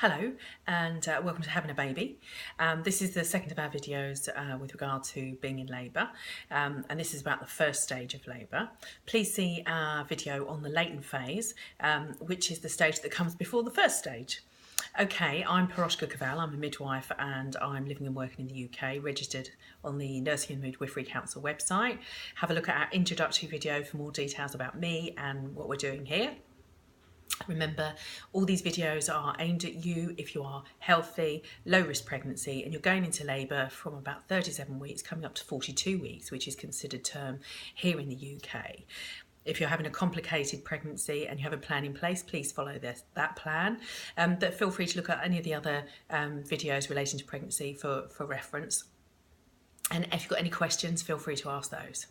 Hello and welcome to Having a Baby. This is the second of our videos with regard to being in labour, and this is about the first stage of labour. Please see our video on the latent phase, which is the stage that comes before the first stage. Okay, I'm Paroshka Kaval, I'm a midwife and I'm living and working in the UK, registered on the Nursing and Midwifery Council website. Have a look at our introductory video for more details about me and what we're doing here. Remember, all these videos are aimed at you if you are healthy, low risk pregnancy and you're going into labour from about 37 weeks coming up to 42 weeks, which is considered term here in the UK. If you're having a complicated pregnancy and you have a plan in place, please follow that plan. But feel free to look at any of the other videos relating to pregnancy for reference. And if you've got any questions, feel free to ask those.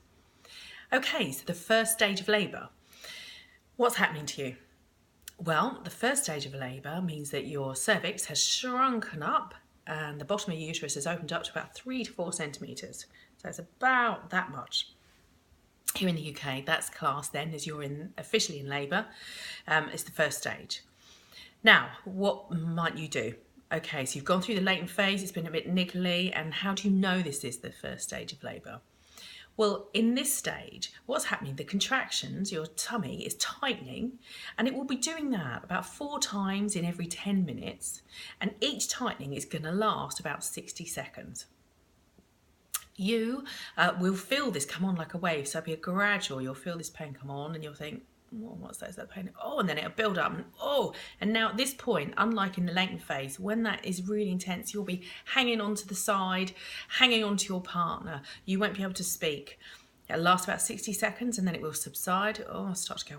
Okay, so the first stage of labour. What's happening to you? Well, the first stage of labour means that your cervix has shrunken up and the bottom of your uterus has opened up to about 3 to 4 centimetres. So it's about that much. Here in the UK, that's classed then as you're officially in labour. It's the first stage. Now, what might you do? Okay, so you've gone through the latent phase, it's been a bit niggly, and how do you know this is the first stage of labour? Well, in this stage, what's happening, the contractions, your tummy is tightening, and it will be doing that about 4 times in every 10 minutes, and each tightening is going to last about 60 seconds. You will feel this come on like a wave, so it'll be a gradual, you'll feel this pain come on, and you'll think, oh, what's that? Is that pain? Oh, and then it'll build up, and oh, and now at this point, unlike in the latent phase, when that is really intense, you'll be hanging onto the side, hanging onto your partner. You won't be able to speak. It'll last about 60 seconds, and then it will subside. Oh, start to go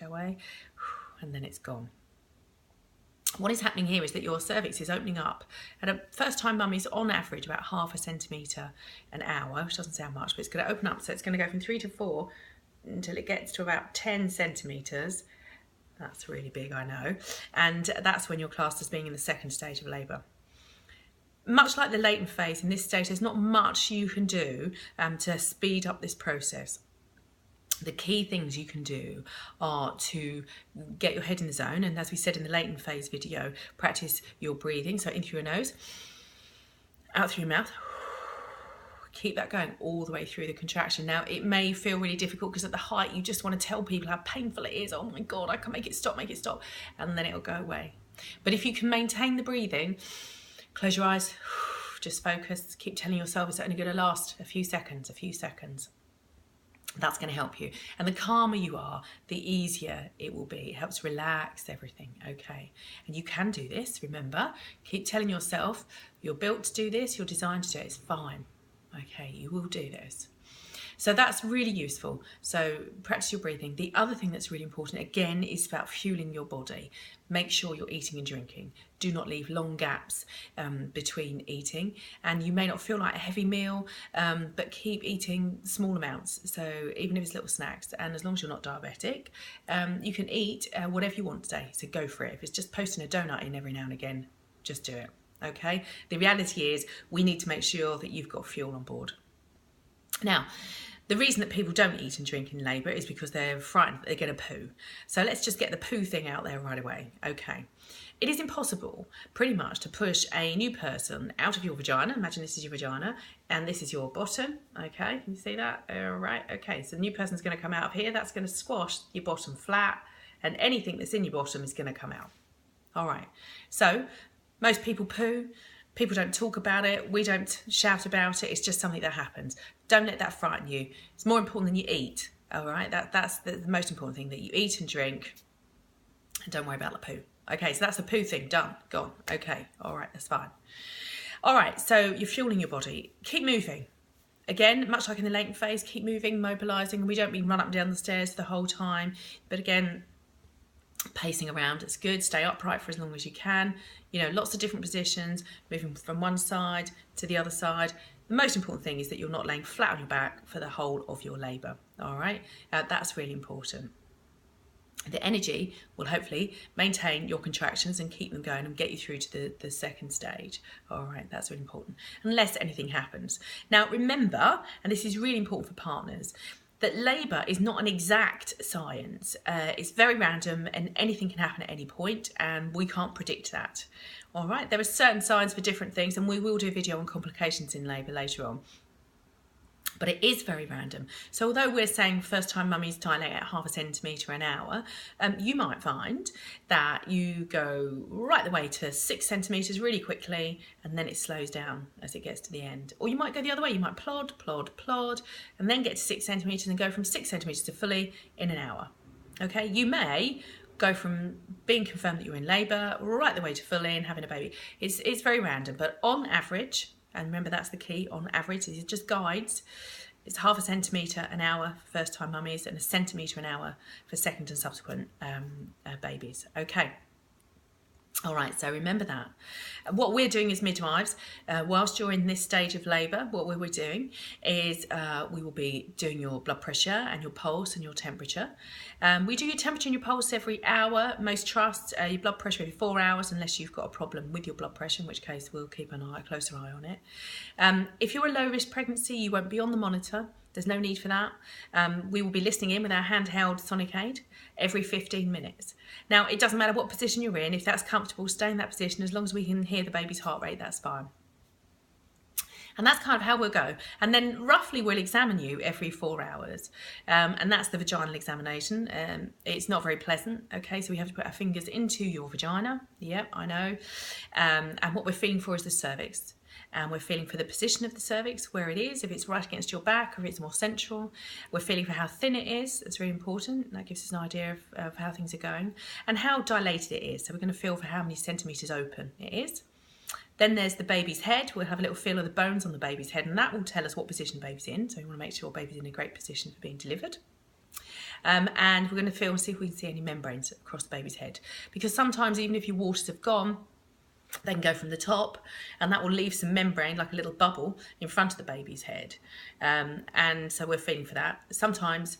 away, and then it's gone. What is happening here is that your cervix is opening up. At a first-time mum is on average about 0.5 centimetre an hour, which doesn't sound much, but it's going to open up, so it's going to go from 3 to 4 until it gets to about 10 centimetres. That's really big, I know. And that's when you're classed as being in the second stage of labour. Much like the latent phase, in this stage, there's not much you can do to speed up this process. The key things you can do are to get your head in the zone, and as we said in the latent phase video, practice your breathing, so in through your nose, out through your mouth. Keep that going all the way through the contraction. Now, it may feel really difficult because at the height, you just want to tell people how painful it is. Oh my God, I can make it stop, and then it'll go away. But if you can maintain the breathing, close your eyes, just focus, keep telling yourself it's only going to last a few seconds. That's going to help you. And the calmer you are, the easier it will be. It helps relax everything, okay? And you can do this, remember. Keep telling yourself, you're built to do this, you're designed to do it, it's fine. Okay, you will do this. So that's really useful. So practice your breathing. The other thing that's really important, again, is about fueling your body. Make sure you're eating and drinking. Do not leave long gaps between eating. And you may not feel like a heavy meal, but keep eating small amounts. So even if it's little snacks, and as long as you're not diabetic, you can eat whatever you want today. So go for it. If it's just posting a donut in every now and again, just do it. Okay? The reality is we need to make sure that you've got fuel on board. Now, the reason that people don't eat and drink in labour is because they're frightened that they're going to poo. So let's just get the poo thing out there right away. Okay. It is impossible, pretty much, to push a new person out of your vagina. Imagine this is your vagina and this is your bottom. Okay, can you see that? All right. Okay, so the new person's going to come out of here. That's going to squash your bottom flat, and anything that's in your bottom is going to come out. All right. So most people poo. People don't talk about it. We don't shout about it. It's just something that happens. Don't let that frighten you. It's more important than you eat. All right. That's the most important thing, that you eat and drink. And don't worry about the poo. Okay. So that's the poo thing. Done. Gone. Okay. All right. That's fine. All right. So you're fueling your body. Keep moving. Again, much like in the latent phase, keep moving, mobilising. We don't mean run up and down the stairs the whole time. But again, pacing around, it's good. Stay upright for as long as you can. You know, lots of different positions, moving from one side to the other side. The most important thing is that you're not laying flat on your back for the whole of your labour. All right, that's really important. The energy will hopefully maintain your contractions and keep them going and get you through to the second stage. All right, that's really important, unless anything happens. Now remember, and this is really important for partners, that labour is not an exact science. It's very random and anything can happen at any point, and we can't predict that. All right, there are certain signs for different things, and we will do a video on complications in labour later on. But it is very random. So although we're saying first time mummies dilate at 0.5 centimetre an hour, you might find that you go right the way to 6 centimetres really quickly, and then it slows down as it gets to the end. Or you might go the other way. You might plod, plod, plod, and then get to 6 centimetres and go from 6 centimetres to fully in an hour. Okay, you may go from being confirmed that you're in labour right the way to fully and having a baby. It's very random, but on average, and remember that's the key, on average, these are just guides, it's 0.5 centimetre an hour for first time mummies and 1 centimetre an hour for second and subsequent babies. Okay. All right, so remember that. What we're doing as midwives, whilst you're in this stage of labour, what we were doing is we will be doing your blood pressure and your pulse and your temperature. We do your temperature and your pulse every hour. Most trusts, your blood pressure every 4 hours, unless you've got a problem with your blood pressure, in which case we'll keep a closer eye on it. If you're a low-risk pregnancy, you won't be on the monitor. There's no need for that. We will be listening in with our handheld sonic aid every 15 minutes. Now, it doesn't matter what position you're in. If that's comfortable, stay in that position. As long as we can hear the baby's heart rate, that's fine. And that's kind of how we'll go. And then roughly we'll examine you every 4 hours. And that's the vaginal examination. It's not very pleasant, okay? So we have to put our fingers into your vagina. Yep, I know. And what we're feeling for is the cervix. And we're feeling for the position of the cervix, where it is, if it's right against your back or if it's more central. We're feeling for how thin it is. That's very important. That gives us an idea of how things are going. And how dilated it is. So we're going to feel for how many centimetres open it is. Then there's the baby's head. We'll have a little feel of the bones on the baby's head, and that will tell us what position the baby's in. So we want to make sure the baby's in a great position for being delivered. And we're going to feel and see if we can see any membranes across the baby's head. Because sometimes, even if your waters have gone, they can go from the top, and that will leave some membrane, like a little bubble, in front of the baby's head. And so we're feeling for that. Sometimes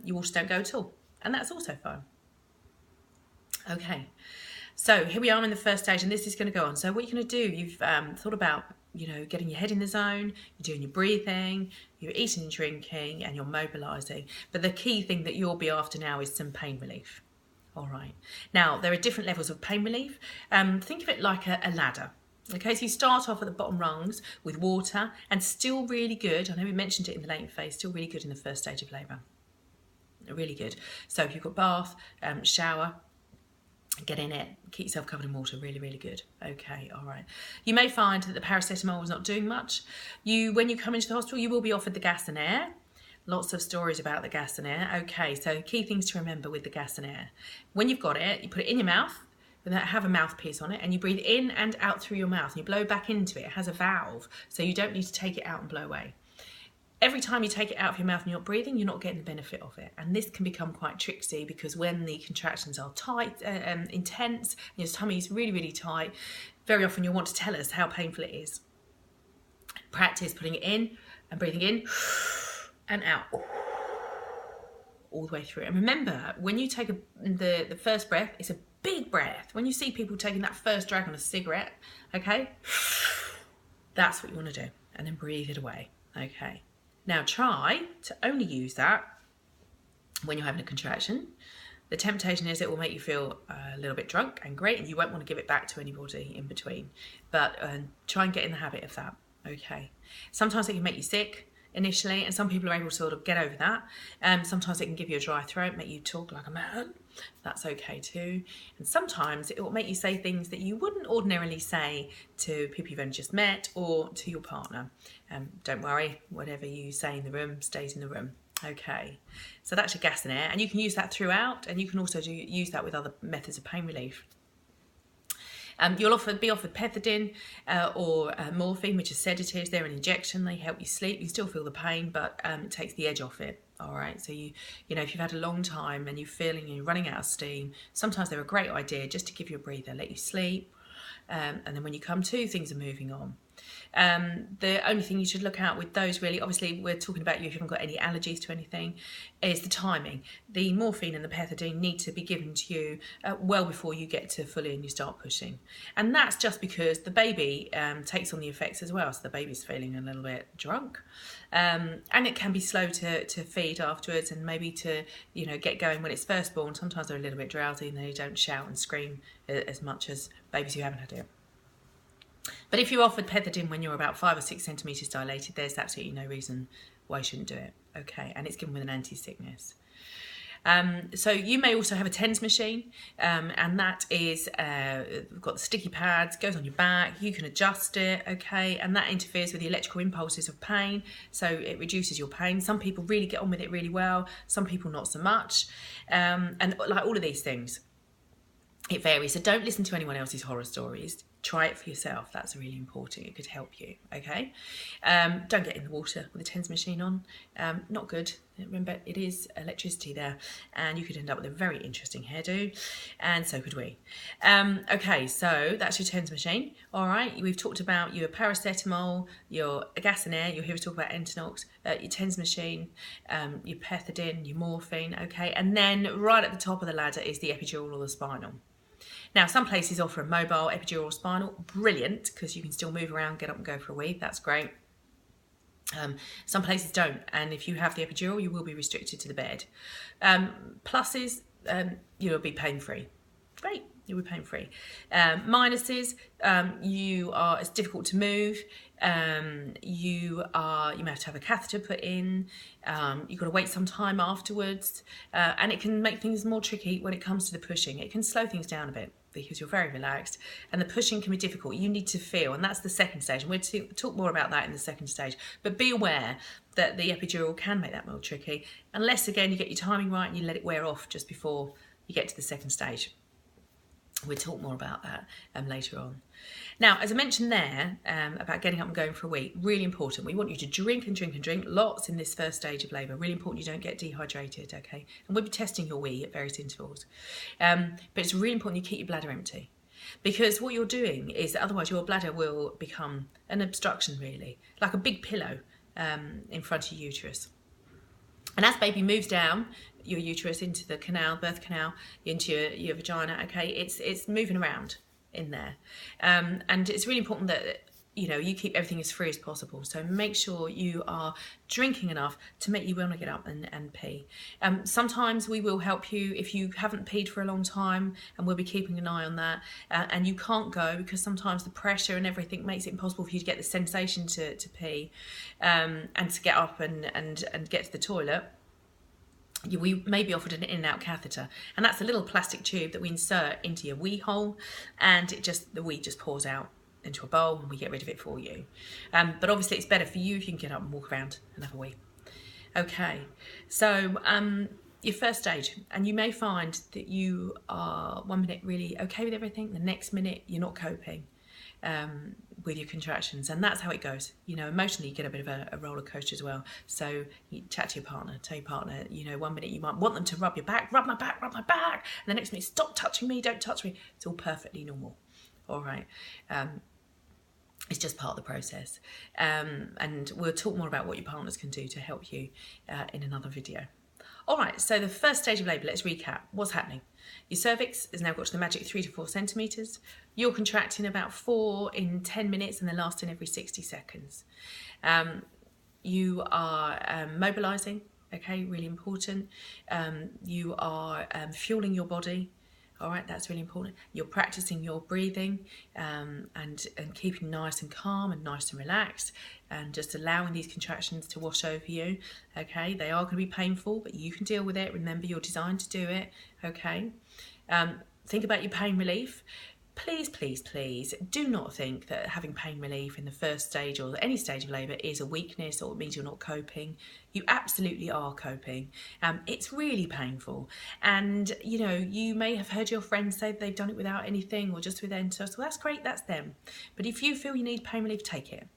your waters don't go at all, and that's also fine. Okay, so here we are in the first stage, and this is going to go on. So what you're going to do, you've thought about, getting your head in the zone, you're doing your breathing, you're eating and drinking, and you're mobilising. But the key thing that you'll be after now is some pain relief. All right. Now, there are different levels of pain relief. Think of it like a ladder. Okay, so you start off at the bottom rungs with water, and still really good. I know we mentioned it in the latent phase, still really good in the first stage of labour. Really good. So if you've got bath, shower, get in it, keep yourself covered in water, really, really good. Okay, all right. You may find that the paracetamol was not doing much. When you come into the hospital, you will be offered the gas and air. Lots of stories about the gas and air. Okay, so key things to remember with the gas and air. When you've got it, you put it in your mouth, have a mouthpiece on it, and you breathe in and out through your mouth, and you blow back into it. It has a valve, so you don't need to take it out and blow away. Every time you take it out of your mouth and you're not breathing, you're not getting the benefit of it. And this can become quite tricksy, because when the contractions are tight, intense, and your tummy is really, really tight, very often you'll want to tell us how painful it is. Practice putting it in and breathing in and out, all the way through. And remember, when you take the first breath, it's a big breath. When you see people taking that first drag on a cigarette, okay, that's what you want to do. And then breathe it away, okay. Now try to only use that when you're having a contraction. The temptation is it will make you feel a little bit drunk and great, and you won't want to give it back to anybody in between. But try and get in the habit of that, okay. Sometimes it can make you sick initially, and some people are able to sort of get over that. Sometimes it can give you a dry throat, make you talk like a man. That's okay too. And sometimes it will make you say things that you wouldn't ordinarily say to people you've only just met or to your partner. Don't worry, whatever you say in the room stays in the room. Okay, so that's your gas and air, and you can use that throughout, and you can also use that with other methods of pain relief. You'll be offered pethidine or morphine, which are sedatives. They're an injection. They help you sleep. You still feel the pain, but it takes the edge off it. All right. So if you've had a long time and you're running out of steam, sometimes they're a great idea just to give you a breather, let you sleep, and then when you come to, things are moving on. The only thing you should look out with those, really, obviously we're talking about you if you haven't got any allergies to anything, is the timing. The morphine and the pethidine need to be given to you well before you get to fully and you start pushing. And that's just because the baby takes on the effects as well. So the baby's feeling a little bit drunk. And it can be slow to feed afterwards, and maybe to, you know, get going when it's first born. Sometimes they're a little bit drowsy and they don't shout and scream as much as babies who haven't had it. But if you're offered pethidine when you're about 5 or 6 centimetres dilated, there's absolutely no reason why you shouldn't do it. Okay, and it's given with an anti-sickness. So you may also have a TENS machine, and that is we've got the sticky pads, goes on your back, you can adjust it, okay, and that interferes with the electrical impulses of pain, so it reduces your pain. Some people really get on with it really well, some people not so much, and like all of these things, it varies. So don't listen to anyone else's horror stories. Try it for yourself. That's really important. It could help you, okay? Don't get in the water with a TENS machine on. Not good. Remember, it is electricity there, and you could end up with a very interesting hairdo, and so could we. Okay, so that's your TENS machine. All right, we've talked about your paracetamol, your gas and air. You'll hear us talk about Entanox, your TENS machine, your pethidine, your morphine, okay? And then right at the top of the ladder is the epidural or the spinal. Now, some places offer a mobile epidural spinal. Brilliant, because you can still move around, get up and go for a wee. That's great. Some places don't, and if you have the epidural, you will be restricted to the bed. Pluses, you'll be pain-free. Great, you'll be pain-free. Minuses, it's difficult to move. You may have to have a catheter put in. You've got to wait some time afterwards, and it can make things more tricky when it comes to the pushing. It can slow things down a bit because you're very relaxed, and the pushing can be difficult. You need to feel, and that's the second stage, and we'll talk more about that in the second stage. But be aware that the epidural can make that more tricky, unless again you get your timing right and you let it wear off just before you get to the second stage. We'll talk more about that later on. Now, as I mentioned there, about getting up and going for a week, really important. We want you to drink and drink and drink lots in this first stage of labour. Really important you don't get dehydrated, okay? And we'll be testing your wee at various intervals. But it's really important you keep your bladder empty, because what you're doing is otherwise your bladder will become an obstruction, really, like a big pillow in front of your uterus. And as baby moves down your uterus into the canal, birth canal, into your vagina, okay, it's moving around in there. And it's really important that, you know, you keep everything as free as possible. So make sure you are drinking enough to make you want to get up and pee. Sometimes we will help you if you haven't peed for a long time, and we'll be keeping an eye on that. And you can't go because sometimes the pressure and everything makes it impossible for you to get the sensation to pee and to get up and get to the toilet. We may be offered an in and out catheter, and that's a little plastic tube that we insert into your wee hole, and the wee just pours out into a bowl, and we get rid of it for you. But obviously it's better for you if you can get up and walk around and have a wee. Okay, so your first stage, and you may find that you are 1 minute really okay with everything, the next minute you're not coping with your contractions, and that's how it goes. You know, emotionally you get a bit of a roller coaster as well. So you chat to your partner, tell your partner, you know, 1 minute you might want them to rub your back, rub my back, and the next minute, stop touching me, don't touch me. It's all perfectly normal. All right. It's just part of the process. And we'll talk more about what your partners can do to help you in another video. All right, so the first stage of labour, let's recap. What's happening? Your cervix has now got to the magic 3 to 4 centimetres. You're contracting about 4 in 10 minutes and then lasting every 60 seconds. You are mobilising, okay, really important. You are fuelling your body. All right, that's really important. You're practicing your breathing and keeping nice and calm and nice and relaxed, and just allowing these contractions to wash over you. Okay, they are going to be painful, but you can deal with it. Remember, you're designed to do it. Okay, think about your pain relief. Please, please, please do not think that having pain relief in the first stage or any stage of labour is a weakness or it means you're not coping. You absolutely are coping. It's really painful. And, you know, you may have heard your friends say they've done it without anything or just with Entos. Well, that's great, that's them. But if you feel you need pain relief, take it.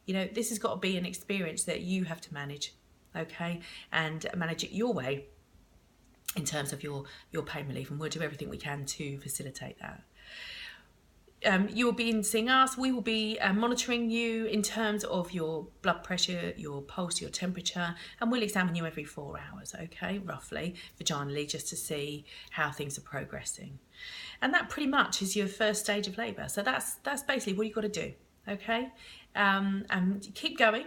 You know, this has got to be an experience that you have to manage, okay? And manage it your way in terms of your pain relief, and we'll do everything we can to facilitate that. you will be seeing us. We will be monitoring you in terms of your blood pressure, your pulse, your temperature, and we'll examine you every 4 hours, okay, roughly, vaginally, just to see how things are progressing. And that pretty much is your first stage of labour. So that's basically what you've got to do, okay? And keep going.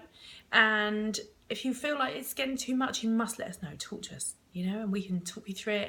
And if you feel like it's getting too much, you must let us know. Talk to us, and we can talk you through it.